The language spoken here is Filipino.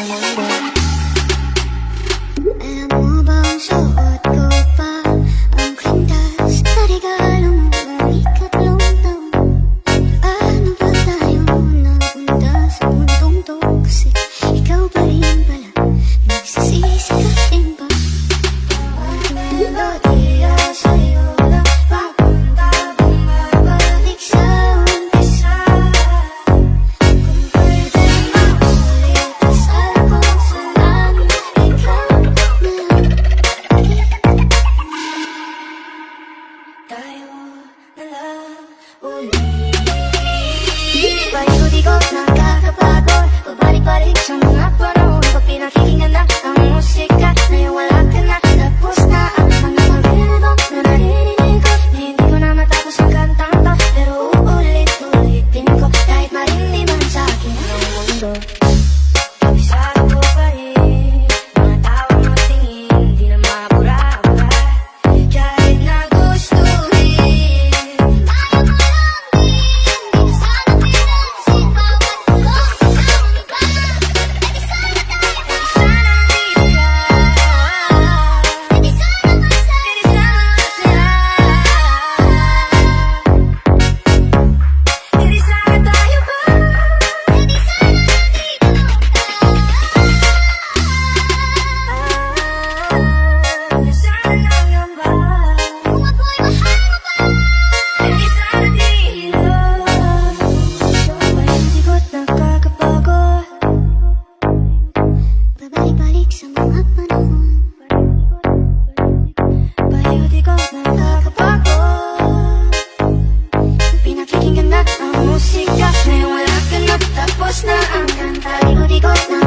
Alam mo ba ang suot ko pa ang kwintas na regalo mo ng ikatlong taon? Paano ba tayo napunta sa mundong toxic? Ikaw pa rin pala, nagsisisi ka din ba? Bawat melodiya sa'yo lang papunta, bumabalik sa umpisa. Kung pwede maulit dasal ko sa langit, ikaw na lang. Tayo na lang ulit. Paikot-ikot nakakapagod, pabalik-balik sa mga panahon. Pag pinakikinggan na ang musika, ngayon wala ka na. Tapos na ang mga pag-iinadong na naririnig ko, na hindi ko na matapos ang kantang to. Pero uulit-ulitin ko, kahit marindi man sa akin ang mundo. Kabisado ko pa rin, mga tawang matingin, di na mabura-bura. Kahit na gustuhin, kaya ko lang din. Di na sana pinansin bawat tulong sa taong iba. Pwede sana tayo, pwede sana nandito ka. Pwede sana masaya, pwede sana masaya. Pwede sana tayo ba? Pwede sana nandito ka. Sana lang yan ba? Kung ako'y mahal mo pa, pwede sana dito. Paikot-ikot nakakapagod, pabalik-balik sa mga panahon. Paikot-ikot nakakapagod, pinakikinggan na ang musika, ngayon wala ka na. Tapos na ang kanta, ikot-ikot na